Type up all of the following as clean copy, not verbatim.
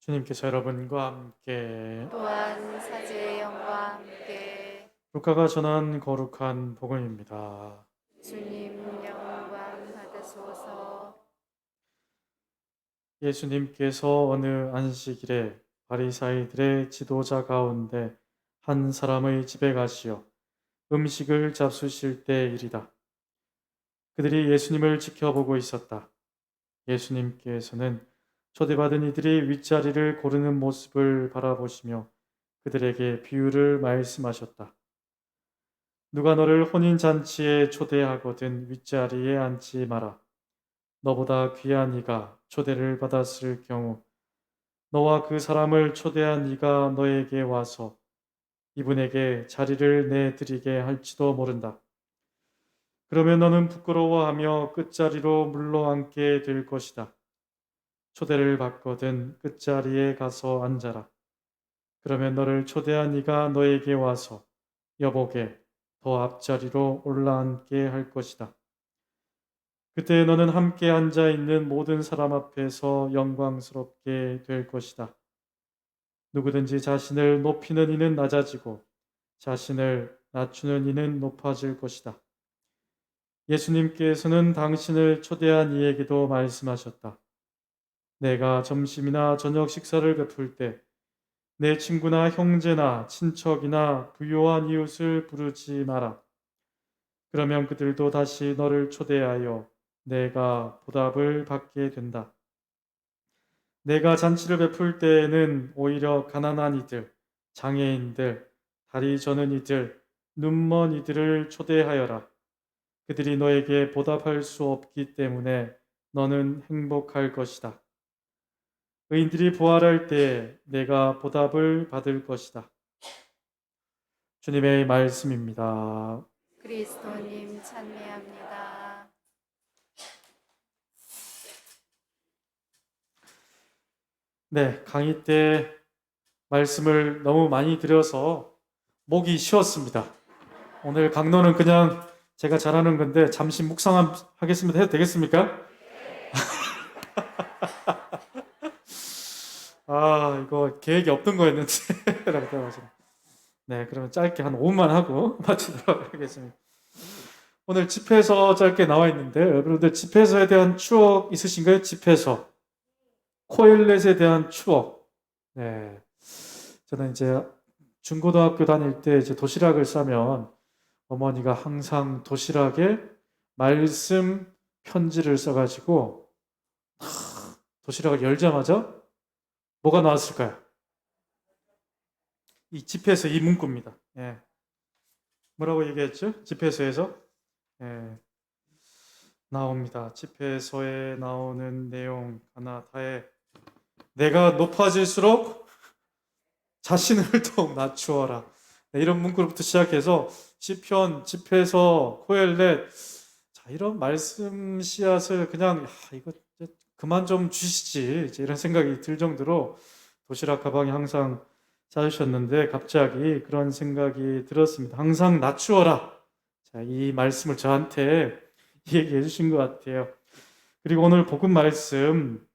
주님께서 여러분과 함께 또한 사제의 영과 함께 루카가 전한 거룩한 복음입니다. 주님 영광 받으소서. 예수님께서 어느 안식일에 바리사이들의 지도자 가운데 한 사람의 집에 가시어 음식을 잡수실 때 일이다. 그들이 예수님을 지켜보고 있었다. 예수님께서는 초대받은 이들이 윗자리를 고르는 모습을 바라보시며 그들에게 비유를 말씀하셨다. 누가 너를 혼인잔치에 초대하거든 윗자리에 앉지 마라. 너보다 귀한 이가 초대를 받았을 경우 너와 그 사람을 초대한 이가 너에게 와서 이분에게 자리를 내드리게 할지도 모른다. 그러면 너는 부끄러워하며 끝자리로 물러앉게 될 것이다. 초대를 받거든 끝자리에 가서 앉아라. 그러면 너를 초대한 이가 너에게 와서 여보게 더 앞자리로 올라앉게 할 것이다. 그때 너는 함께 앉아 있는 모든 사람 앞에서 영광스럽게 될 것이다. 누구든지 자신을 높이는 이는 낮아지고 자신을 낮추는 이는 높아질 것이다. 예수님께서는 당신을 초대한 이에게도 말씀하셨다. 내가 점심이나 저녁 식사를 베풀 때 내 친구나 형제나 친척이나 부요한 이웃을 부르지 마라. 그러면 그들도 다시 너를 초대하여 내가 보답을 받게 된다. 내가 잔치를 베풀 때에는 오히려 가난한 이들, 장애인들, 다리 저는 이들, 눈먼 이들을 초대하여라. 그들이 너에게 보답할 수 없기 때문에 너는 행복할 것이다. 의인들이 부활할 때 내가 보답을 받을 것이다. 주님의 말씀입니다. 그리스도님 찬미합니다. 네, 강의 때 말씀을 너무 많이 드려서 목이 쉬었습니다. 오늘 강론은 그냥 제가 잘하는 건데 잠시 묵상하겠습니다. 해도 되겠습니까? 아, 이거 계획이 없던 거였는데. 네, 그러면 짧게 한 5분만 하고 마치도록 하겠습니다. 오늘 집회서 짧게 나와 있는데 여러분들 집회서에 대한 추억 있으신가요? 집회서. 코엘렛에 대한 추억. 네. 저는 이제 중고등학교 다닐 때 이제 도시락을 싸면 어머니가 항상 도시락에 말씀 편지를 써가지고 도시락을 열자마자 뭐가 나왔을까요? 이 집회서 이 문구입니다. 예. 뭐라고 얘기했죠? 집회서에서 예. 나옵니다. 집회서에 나오는 내용 하나 다에 내가 높아질수록 자신을 더욱 낮추어라. 네, 이런 문구로부터 시작해서 시편, 집회서, 코엘렛 자, 이런 말씀 씨앗을 그냥 이거 그만 좀 주시지 이제 이런 생각이 들 정도로 도시락 가방에 항상 싸주셨는데 갑자기 그런 생각이 들었습니다. 항상 낮추어라. 자, 이 말씀을 저한테 얘기해 주신 것 같아요. 그리고 오늘 복음 말씀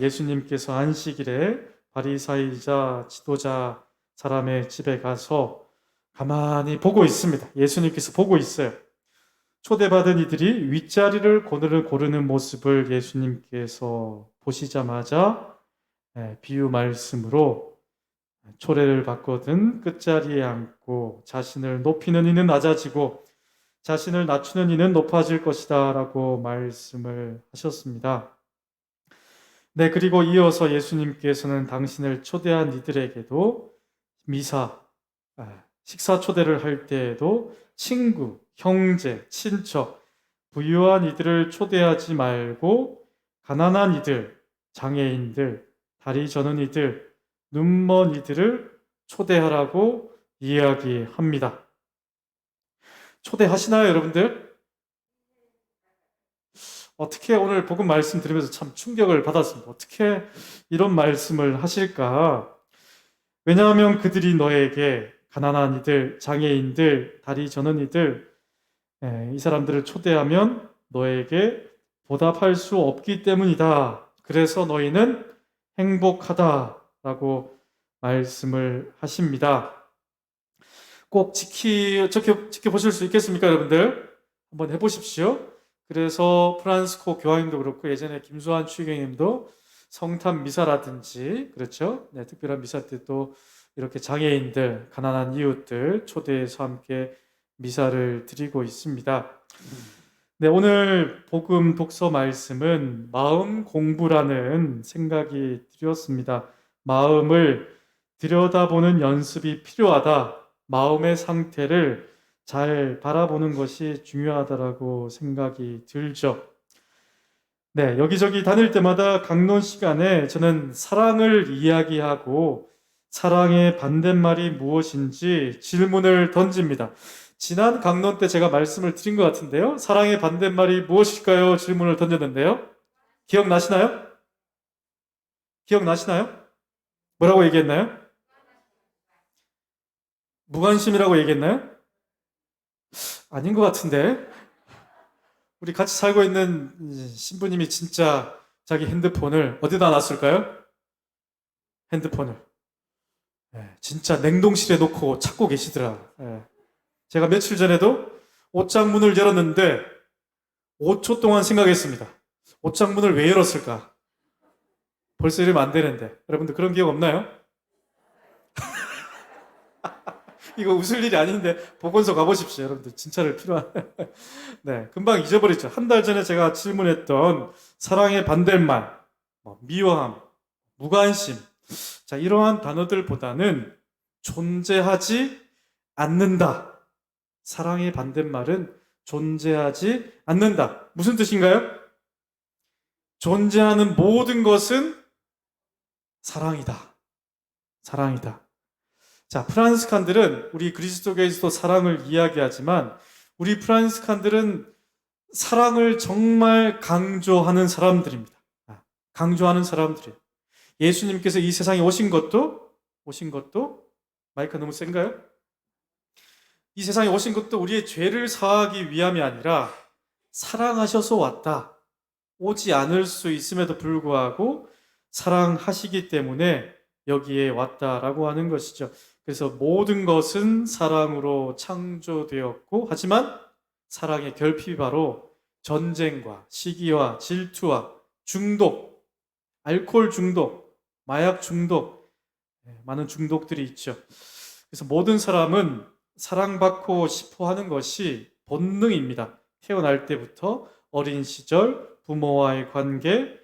예수님께서 안식일에 바리사이자 지도자 사람의 집에 가서 가만히 보고 있습니다. 예수님께서 보고 있어요. 초대받은 이들이 윗자리를 고르는 모습을 예수님께서 보시자마자 비유 말씀으로 초대를 받거든 끝자리에 앉고 자신을 높이는 이는 낮아지고 자신을 낮추는 이는 높아질 것이다 라고 말씀을 하셨습니다. 네, 그리고 이어서 예수님께서는 당신을 초대한 이들에게도 미사, 식사 초대를 할 때에도 친구, 형제, 친척, 부유한 이들을 초대하지 말고 가난한 이들, 장애인들, 다리 저는 이들, 눈먼 이들을 초대하라고 이야기합니다. 초대하시나요, 여러분들? 어떻게 오늘 복음 말씀 들으면서 참 충격을 받았습니다. 어떻게 이런 말씀을 하실까? 왜냐하면 그들이 너에게 가난한 이들, 장애인들, 다리 저는 이들, 이 사람들을 초대하면 너에게 보답할 수 없기 때문이다. 그래서 너희는 행복하다라고 말씀을 하십니다. 꼭 지켜보실 수 있겠습니까, 여러분들? 한번 해보십시오. 그래서 프란스코 교황님도 그렇고 예전에 김수환 추기경님도 성탄 미사라든지 그렇죠? 네, 특별한 미사 때 또 이렇게 장애인들, 가난한 이웃들 초대해서 함께 미사를 드리고 있습니다. 네, 오늘 복음 독서 말씀은 마음 공부라는 생각이 들었습니다. 마음을 들여다보는 연습이 필요하다. 마음의 상태를 잘 바라보는 것이 중요하다라고 생각이 들죠. 네, 여기저기 다닐 때마다 강론 시간에 저는 사랑을 이야기하고 사랑의 반대말이 무엇인지 질문을 던집니다. 지난 강론 때 제가 말씀을 드린 것 같은데요. 사랑의 반대말이 무엇일까요? 질문을 던졌는데요. 기억나시나요? 기억나시나요? 뭐라고 얘기했나요? 무관심이라고 얘기했나요? 아닌 것 같은데. 우리 같이 살고 있는 신부님이 진짜 자기 핸드폰을 어디다 놨을까요? 핸드폰을. 진짜 냉동실에 놓고 찾고 계시더라. 제가 며칠 전에도 옷장 문을 열었는데 5초 동안 생각했습니다. 옷장 문을 왜 열었을까? 벌써 이러면 안 되는데. 여러분들 그런 기억 없나요? 이거 웃을 일이 아닌데 보건소 가보십시오. 여러분들 진짜로 필요한. 네, 금방 잊어버리죠. 한 달 전에 제가 질문했던 사랑의 반대말, 미워함, 무관심. 자, 이러한 단어들보다는 존재하지 않는다. 사랑의 반대말은 존재하지 않는다. 무슨 뜻인가요? 존재하는 모든 것은 사랑이다. 사랑이다. 자, 프란스칸들은 우리 그리스도교에서도 사랑을 이야기하지만 우리 프란스칸들은 사랑을 정말 강조하는 사람들입니다. 강조하는 사람들이에요. 예수님께서 이 세상에 오신 것도 마이크 너무 센가요? 이 세상에 오신 것도 우리의 죄를 사하기 위함이 아니라 사랑하셔서 왔다. 오지 않을 수 있음에도 불구하고 사랑하시기 때문에 여기에 왔다라고 하는 것이죠. 그래서 모든 것은 사랑으로 창조되었고 하지만 사랑의 결핍이 바로 전쟁과 시기와 질투와 중독, 알코올 중독, 마약 중독, 많은 중독들이 있죠. 그래서 모든 사람은 사랑받고 싶어 하는 것이 본능입니다. 태어날 때부터 어린 시절 부모와의 관계,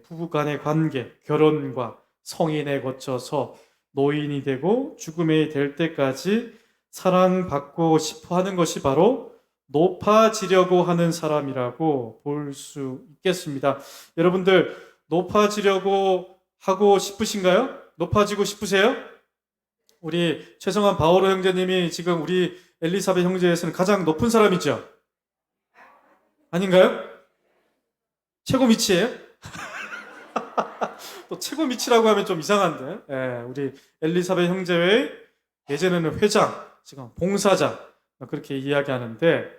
부부 간의 관계, 결혼과 성인에 거쳐서 노인이 되고 죽음에 될 때까지 사랑받고 싶어 하는 것이 바로 높아지려고 하는 사람이라고 볼 수 있겠습니다. 여러분들 높아지려고 하고 싶으신가요? 높아지고 싶으세요? 우리 최성환 바오로 형제님이 지금 우리 엘리사벳 형제에서는 가장 높은 사람이죠? 아닌가요? 최고 밑이에요? 또 최고 밑이라고 하면 좀 이상한데, 우리 엘리사벳 형제의 예전에는 회장, 지금 봉사자 그렇게 이야기하는데,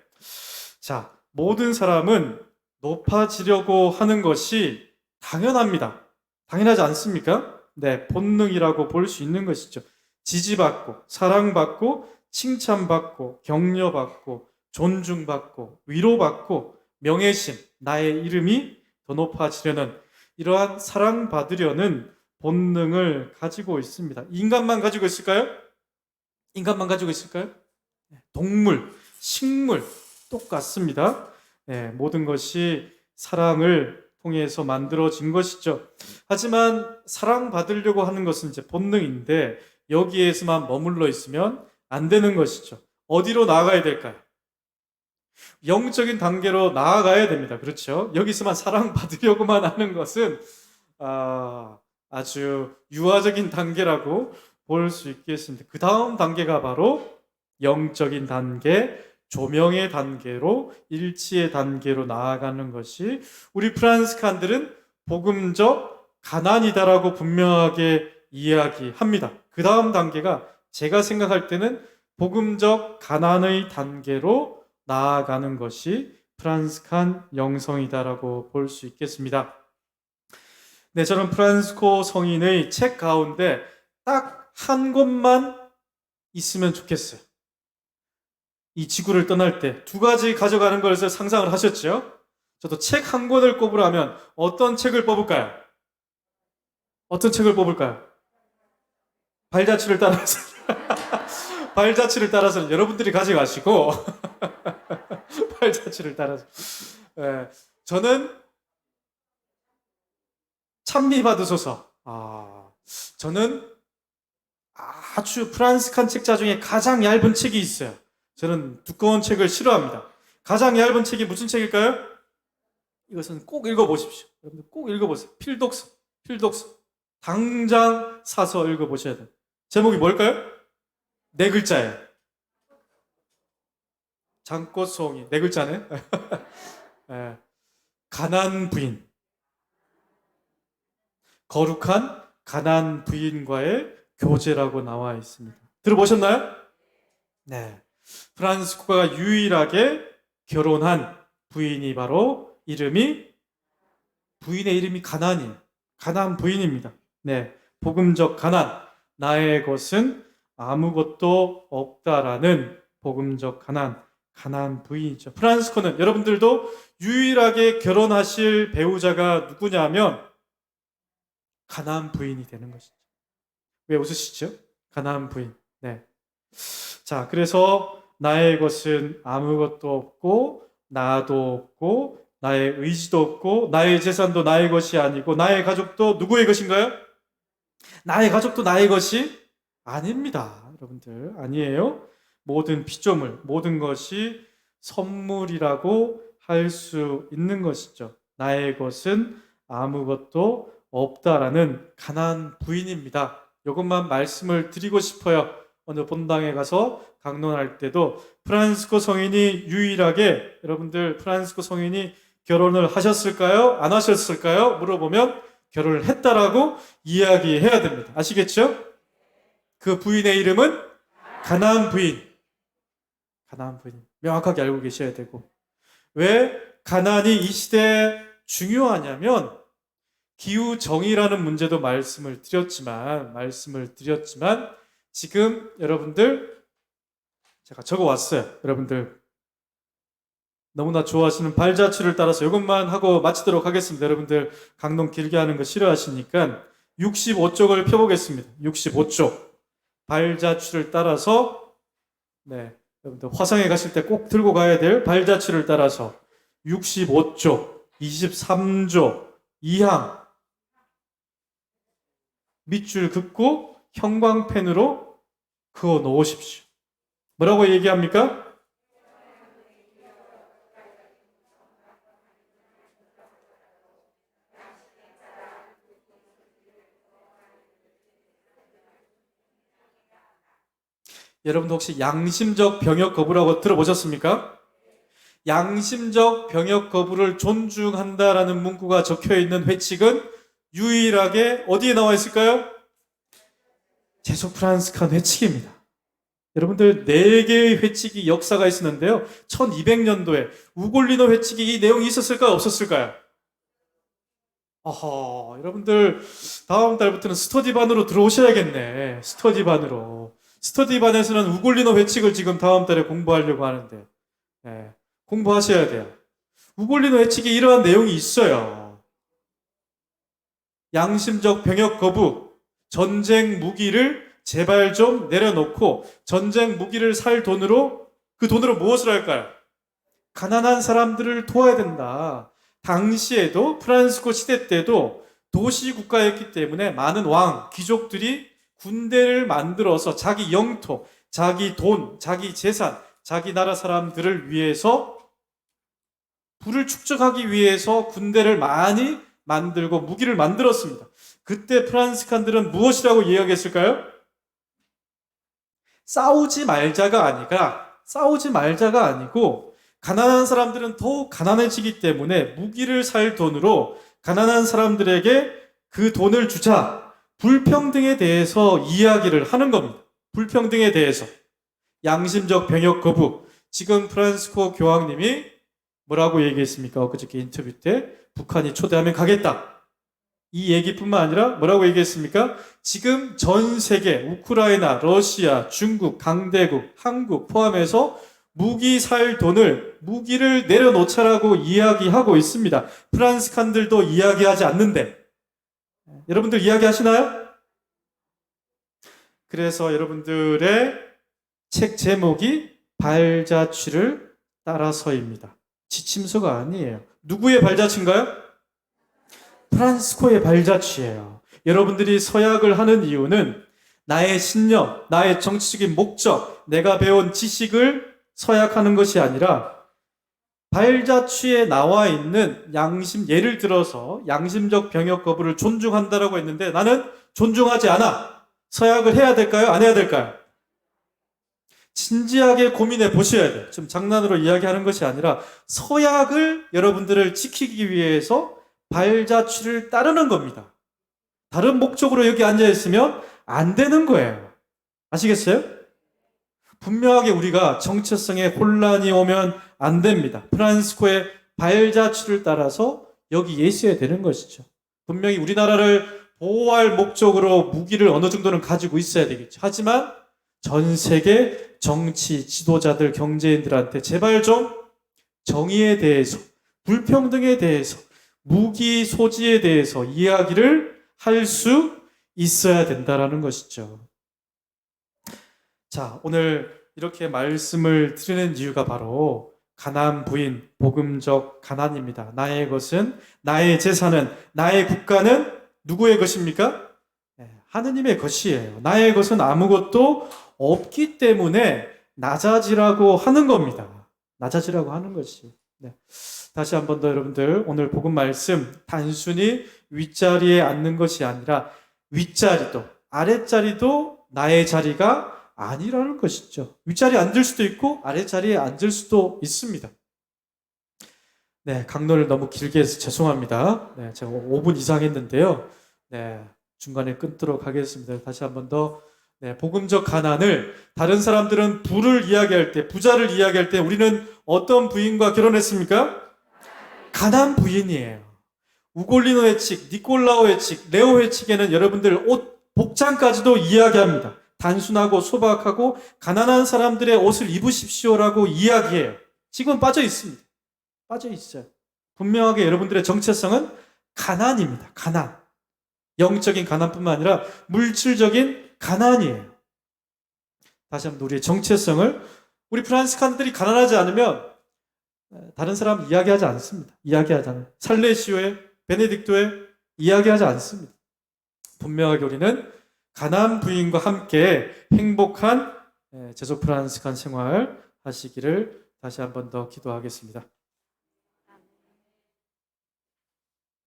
자, 모든 사람은 높아지려고 하는 것이 당연합니다. 당연하지 않습니까? 네, 본능이라고 볼 수 있는 것이죠. 지지받고, 사랑받고, 칭찬받고, 격려받고, 존중받고, 위로받고, 명예심, 나의 이름이 더 높아지려는 이러한 사랑받으려는 본능을 가지고 있습니다. 인간만 가지고 있을까요? 인간만 가지고 있을까요? 동물, 식물 똑같습니다. 모든 것이 사랑을 통해서 만들어진 것이죠. 하지만 사랑받으려고 하는 것은 이제 본능인데 여기에서만 머물러 있으면 안 되는 것이죠. 어디로 나아가야 될까요? 영적인 단계로 나아가야 됩니다. 그렇죠? 여기서만 사랑받으려고만 하는 것은 아주 유아적인 단계라고 볼 수 있겠습니다. 그 다음 단계가 바로 영적인 단계, 조명의 단계로 일치의 단계로 나아가는 것이 우리 프란스칸들은 복음적 가난이다라고 분명하게 이야기합니다. 그 다음 단계가 제가 생각할 때는 복음적 가난의 단계로 나아가는 것이 프란스칸 영성이다라고 볼 수 있겠습니다. 네, 저는 프란시스코 성인의 책 가운데 딱 한 권만 있으면 좋겠어요. 이 지구를 떠날 때 두 가지 가져가는 것을 상상을 하셨죠? 저도 책 한 권을 꼽으라면 어떤 책을 뽑을까요? 어떤 책을 뽑을까요? 발자취를 따라서 발자취를 따라서는 여러분들이 가져가시고 발자취를 따라서 예, 저는 찬미 받으소서. 저는 아주 프란스칸 책자 중에 가장 얇은 책이 있어요. 저는 두꺼운 책을 싫어합니다. 가장 얇은 책이 무슨 책일까요? 이것은 꼭 읽어보십시오. 여러분들 꼭 읽어보세요. 필독서, 필독서. 당장 사서 읽어보셔야 돼요. 제목이 뭘까요? 네 글자예요. 장꽃송이. 네 글자네. 예. 가난 부인. 거룩한 가난 부인과의 교제라고 나와 있습니다. 들어보셨나요? 네. 프란시스코가 유일하게 결혼한 부인이 바로 부인의 이름이 가난이에요. 가난 부인입니다. 네. 복음적 가난. 나의 것은 아무것도 없다라는 복음적 가난 부인이죠. 프란시스코는 여러분들도 유일하게 결혼하실 배우자가 누구냐면 가나안 부인이 되는 것이죠. 왜 웃으시죠? 가나안 부인. 네. 자, 그래서 나의 것은 아무것도 없고 나도 없고 나의 의지도 없고 나의 재산도 나의 것이 아니고 나의 가족도 누구의 것인가요? 나의 가족도 나의 것이 아닙니다. 여러분들 아니에요. 모든 피조물, 모든 것이 선물이라고 할 수 있는 것이죠. 나의 것은 아무것도 없다라는 가난 부인입니다. 이것만 말씀을 드리고 싶어요. 어느 본당에 가서 강론할 때도 프란시스코 성인이 유일하게 여러분들 프란시스코 성인이 결혼을 하셨을까요? 안 하셨을까요? 물어보면 결혼을 했다라고 이야기해야 됩니다. 아시겠죠? 그 부인의 이름은 가나안 부인. 가나안 부인. 명확하게 알고 계셔야 되고. 왜 가나안이 이 시대에 중요하냐면 기후정의라는 문제도 말씀을 드렸지만 지금 여러분들 제가 적어왔어요. 여러분들 너무나 좋아하시는 발자취를 따라서 이것만 하고 마치도록 하겠습니다. 여러분들 강론 길게 하는 거 싫어하시니까 65쪽을 펴보겠습니다. 65쪽 발자취를 따라서 네, 여러분들 화성에 가실 때 꼭 들고 가야 될 발자취를 따라서 65쪽 23조 2항 밑줄 긋고 형광펜으로 그어 놓으십시오. 뭐라고 얘기합니까? 여러분도 혹시 양심적 병역 거부라고 들어보셨습니까? 양심적 병역 거부를 존중한다라는 문구가 적혀 있는 회칙은 유일하게 어디에 나와 있을까요? 제소 프란스칸 회칙입니다. 여러분들 4개의 회칙이 역사가 있었는데요. 1200년도에 우골리노 회칙이 이 내용이 있었을까요? 없었을까요? 여러분들 다음 달부터는 스터디반으로 들어오셔야겠네. 스터디반에서는 우골리노 회칙을 지금 다음 달에 공부하려고 하는데 공부하셔야 돼요. 우골리노 회칙에 이러한 내용이 있어요. 양심적 병역 거부, 전쟁 무기를 제발 좀 내려놓고 전쟁 무기를 살 돈으로 그 돈으로 무엇을 할까요? 가난한 사람들을 도와야 된다. 당시에도 프란시스코 시대 때도 도시 국가였기 때문에 많은 왕, 귀족들이 군대를 만들어서 자기 영토, 자기 돈, 자기 재산, 자기 나라 사람들을 위해서 부를 축적하기 위해서 군대를 많이 만들고 무기를 만들었습니다. 그때 프란시스칸들은 무엇이라고 이야기했을까요? 싸우지 말자가 아니고 가난한 사람들은 더욱 가난해지기 때문에 무기를 살 돈으로 가난한 사람들에게 그 돈을 주자. 불평등에 대해서 이야기를 하는 겁니다. 불평등에 대해서. 양심적 병역 거부. 지금 프란시스코 교황님이 뭐라고 얘기했습니까? 엊그저께 인터뷰 때 북한이 초대하면 가겠다. 이 얘기뿐만 아니라 뭐라고 얘기했습니까? 지금 전 세계 우크라이나, 러시아, 중국, 강대국, 한국 포함해서 무기 살 돈을 무기를 내려놓자라고 이야기하고 있습니다. 프란스칸들도 이야기하지 않는데 여러분들 이야기하시나요? 그래서 여러분들의 책 제목이 발자취를 따라서입니다. 지침서가 아니에요. 누구의 발자취인가요? 프란시스코의 발자취예요. 여러분들이 서약을 하는 이유는 나의 신념, 나의 정치적인 목적, 내가 배운 지식을 서약하는 것이 아니라 발자취에 나와 있는 양심, 예를 들어서 양심적 병역 거부를 존중한다라고 했는데 나는 존중하지 않아. 서약을 해야 될까요? 안 해야 될까요? 진지하게 고민해 보셔야 돼요. 지금 장난으로 이야기하는 것이 아니라 서약을 여러분들을 지키기 위해서 발자취를 따르는 겁니다. 다른 목적으로 여기 앉아있으면 안 되는 거예요. 아시겠어요? 분명하게 우리가 정체성에 혼란이 오면 안 됩니다. 프란시스코의 발자취를 따라서 여기에 있어야 되는 것이죠. 분명히 우리나라를 보호할 목적으로 무기를 어느 정도는 가지고 있어야 되겠죠. 하지만 전 세계 정치 지도자들, 경제인들한테 제발 좀 정의에 대해서, 불평등에 대해서, 무기 소지에 대해서 이야기를 할 수 있어야 된다라는 것이죠. 자, 오늘 이렇게 말씀을 드리는 이유가 바로 가나안 부인, 복음적 가난입니다. 나의 것은, 나의 재산은, 나의 국가는 누구의 것입니까? 하느님의 것이에요. 나의 것은 아무것도 없기 때문에 낮아지라고 하는 겁니다. 낮아지라고 하는 것이. 네. 다시 한 번 더 여러분들 오늘 복음 말씀 단순히 윗자리에 앉는 것이 아니라 윗자리도 아랫자리도 나의 자리가 아니라는 것이죠. 윗자리에 앉을 수도 있고 아랫자리에 앉을 수도 있습니다. 네, 강론을 너무 길게 해서 죄송합니다. 네, 제가 5분 이상 했는데요. 네, 중간에 끊도록 하겠습니다. 다시 한 번 더 네, 복음적 가난을 다른 사람들은 부를 이야기할 때, 부자를 이야기할 때 우리는 어떤 부인과 결혼했습니까? 가난 부인이에요. 우골리노 회칙, 니콜라오 회칙, 레오 회칙에는 여러분들 옷, 복장까지도 이야기합니다. 단순하고 소박하고 가난한 사람들의 옷을 입으십시오라고 이야기해요. 지금 빠져 있습니다. 빠져 있어요. 분명하게 여러분들의 정체성은 가난입니다. 가난. 영적인 가난뿐만 아니라 물질적인 가난이에요. 다시 한번 우리의 정체성을, 우리 프란시스칸들이 가난하지 않으면 다른 사람 이야기하지 않습니다. 이야기하지 않아요. 살레시오에, 베네딕토에 이야기하지 않습니다. 분명하게 우리는 가난 부인과 함께 행복한 제소 프란시스칸 생활 하시기를 다시 한번 더 기도하겠습니다.